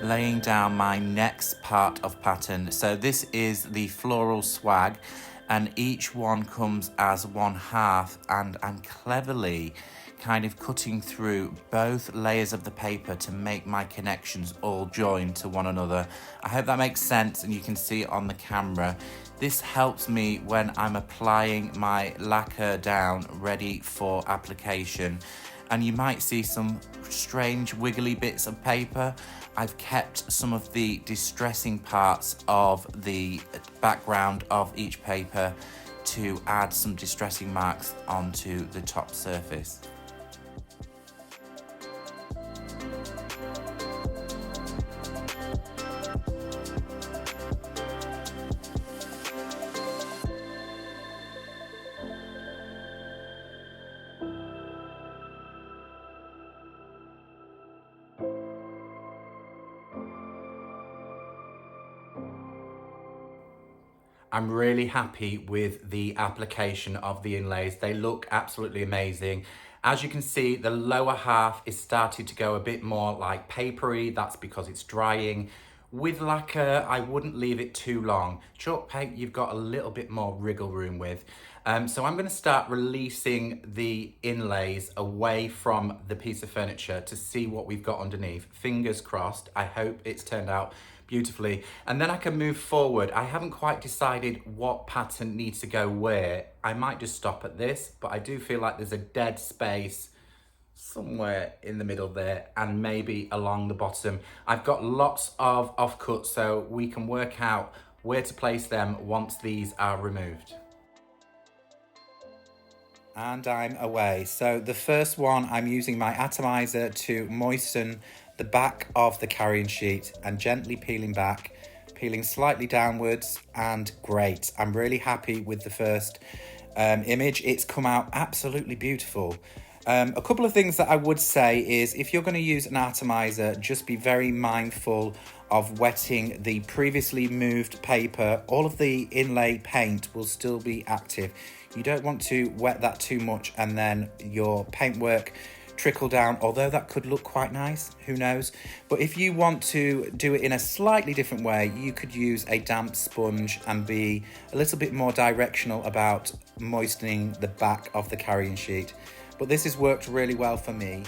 Laying down my next part of pattern. So this is the floral swag, and each one comes as 1/2, and I'm cleverly kind of cutting through both layers of the paper to make my connections all join to one another. I hope that makes sense and you can see it on the camera. This helps me when I'm applying my lacquer down ready for application. And you might see some strange wiggly bits of paper. I've kept some of the distressing parts of the background of each paper to add some distressing marks onto the top surface. I'm really happy with the application of the inlays. They look absolutely amazing. As you can see, the lower half is starting to go a bit more like papery. That's because it's drying. With lacquer, I wouldn't leave it too long. Chalk paint, you've got a little bit more wriggle room with. So I'm going to start releasing the inlays away from the piece of furniture to see what we've got underneath. Fingers crossed. I hope it's turned out beautifully, and then I can move forward. I haven't quite decided what pattern needs to go where. I might just stop at this, but I do feel like there's a dead space somewhere in the middle there, and maybe along the bottom. I've got lots of offcuts, so we can work out where to place them once these are removed. And I'm away. So the first one, I'm using my atomizer to moisten the back of the carrying sheet and gently peeling back, peeling slightly downwards, and great. I'm really happy with the first image. It's come out absolutely beautiful. A couple of things that I would say is if you're going to use an atomizer, just be very mindful of wetting the previously moved paper. All of the inlay paint will still be active. You don't want to wet that too much and then your paintwork trickle down, although that could look quite nice, who knows. But if you want to do it in a slightly different way, you could use a damp sponge and be a little bit more directional about moistening the back of the carrying sheet. But this has worked really well for me.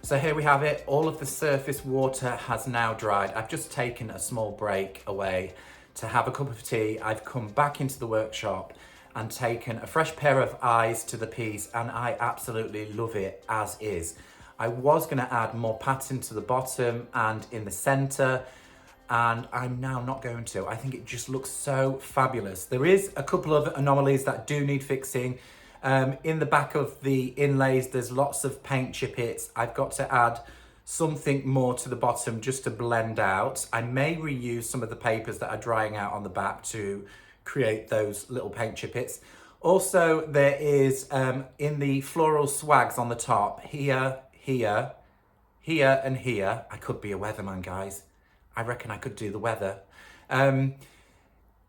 So here we have it, all of the surface water has now dried. I've just taken a small break away to have a cup of tea. I've come back into the workshop and taken a fresh pair of eyes to the piece, and I absolutely love it as is. I was going to add more pattern to the bottom and in the centre, and I'm now not going to. I think it just looks so fabulous. There is a couple of anomalies that do need fixing. In the back of the inlays, there's lots of paint chippets. I've got to add something more to the bottom just to blend out. I may reuse some of the papers that are drying out on the back to create those little paint chippets. Also, there is in the floral swags on the top, here, here, here and here. I could be a weatherman, guys. I reckon I could do the weather.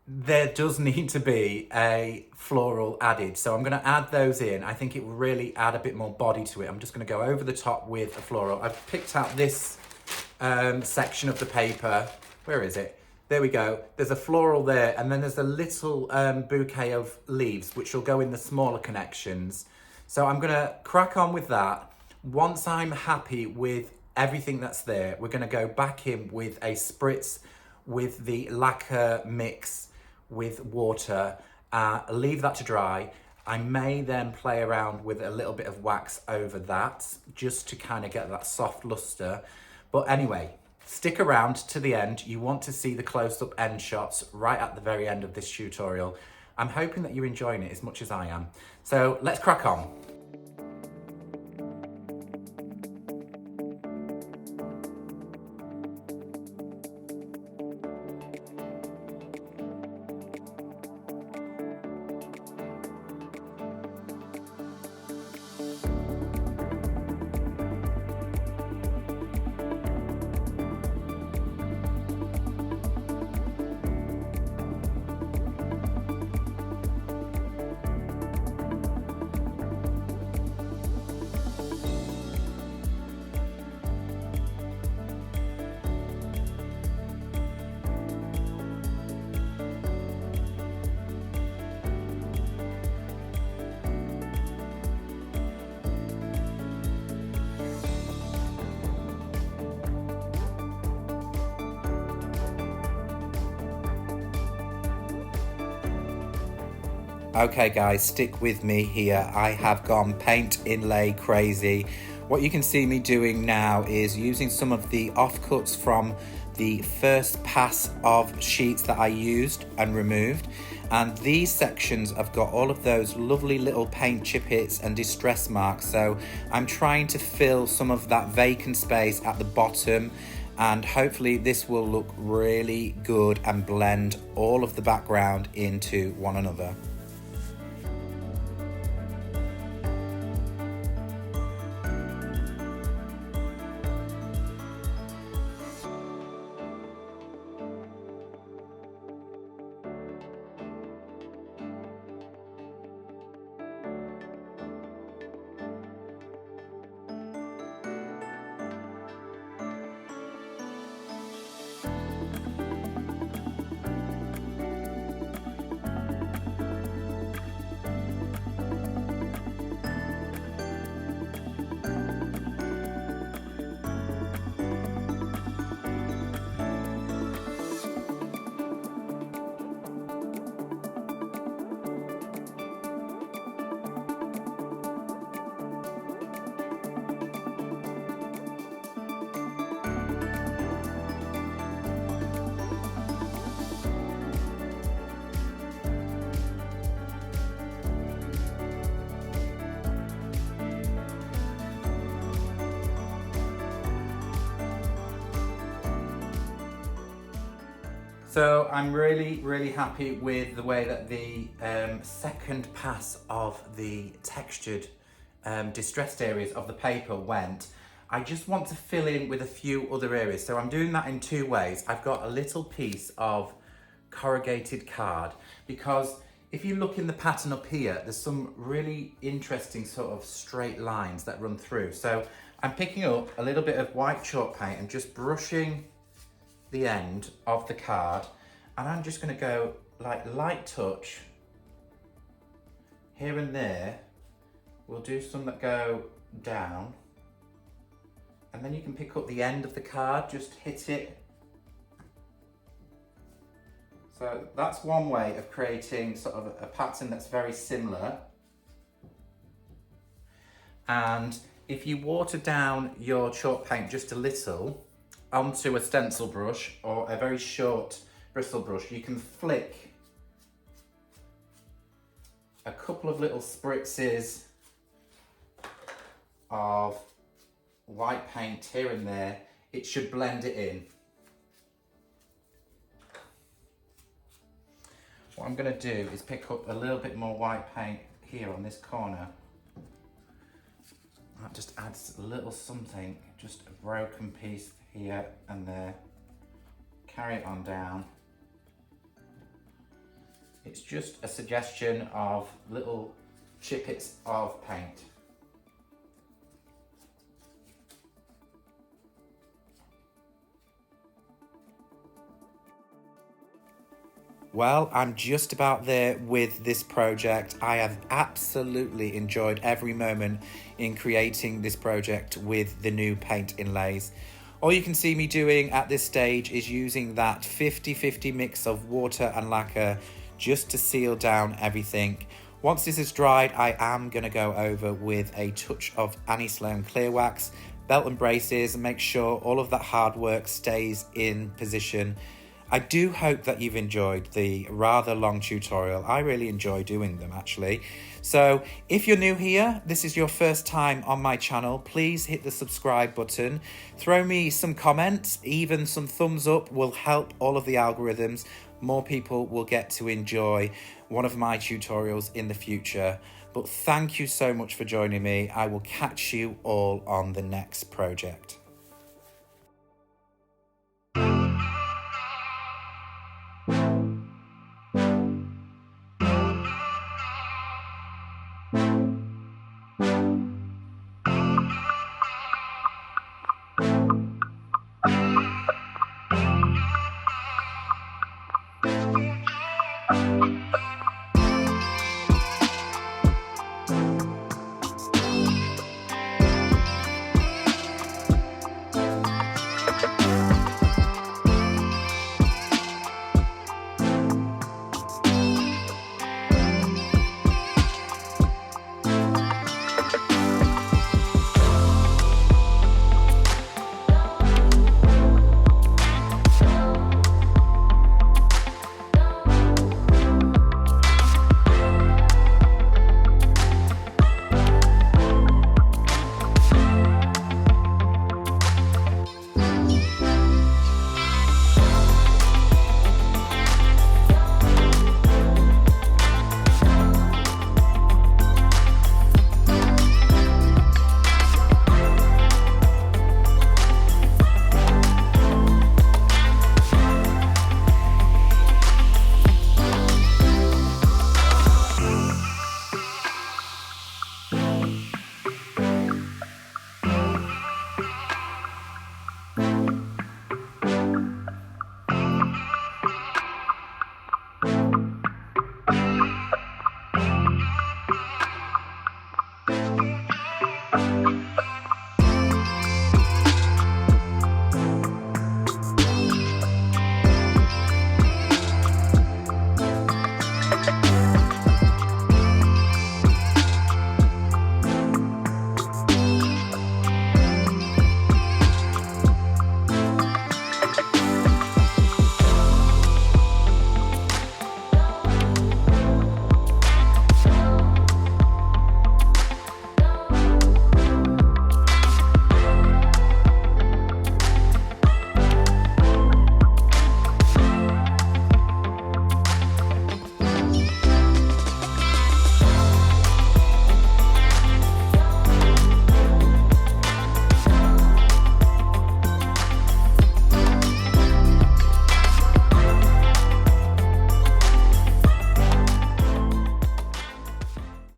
There does need to be a floral added, so I'm going to add those in. I think it will really add a bit more body to it. I'm just going to go over the top with a floral. I've picked out this section of the paper. Where is it? There we go. There's a floral there, and then there's a little bouquet of leaves which will go in the smaller connections. So I'm going to crack on with that. Once I'm happy with everything that's there, we're going to go back in with a spritz with the lacquer mix with water, leave that to dry. I may then play around with a little bit of wax over that just to kind of get that soft luster. But anyway, stick around to the end. You want to see the close-up end shots right at the very end of this tutorial. I'm hoping that you're enjoying it as much as I am. So let's crack on. Okay guys, stick with me here. I have gone paint inlay crazy. What you can see me doing now is using some of the offcuts from the first pass of sheets that I used and removed. And these sections have got all of those lovely little paint chippets and distress marks. So I'm trying to fill some of that vacant space at the bottom, and hopefully this will look really good and blend all of the background into one another. So I'm really happy with the way that the second pass of the textured distressed areas of the paper went. I just want to fill in with a few other areas. So I'm doing that in two ways. I've got a little piece of corrugated card, because if you look in the pattern up here, there's some really interesting sort of straight lines that run through. So I'm picking up a little bit of white chalk paint and just brushing the end of the card, and I'm just going to go like light touch here and there. We'll do some that go down, and then you can pick up the end of the card, just hit it. So that's one way of creating sort of a pattern that's very similar. And if you water down your chalk paint just a little onto a stencil brush or a very short bristle brush, you can flick a couple of little spritzes of white paint here and there. It should blend it in. What I'm going to do is pick up a little bit more white paint here on this corner. That just adds a little something, just a broken piece here and there. Carry it on down. It's just a suggestion of little chippets of paint. Well, I'm just about there with this project. I have absolutely enjoyed every moment in creating this project with the new Paint Inlays. All you can see me doing at this stage is using that 50-50 mix of water and lacquer just to seal down everything. Once this is dried, I am going to go over with a touch of Annie Sloan clear wax, belt and braces, and make sure all of that hard work stays in position. I do hope that you've enjoyed the rather long tutorial. I really enjoy doing them, actually. So if you're new here, this is your first time on my channel, please hit the subscribe button. Throw me some comments, even some thumbs up will help all of the algorithms. More people will get to enjoy one of my tutorials in the future. But thank you so much for joining me. I will catch you all on the next project.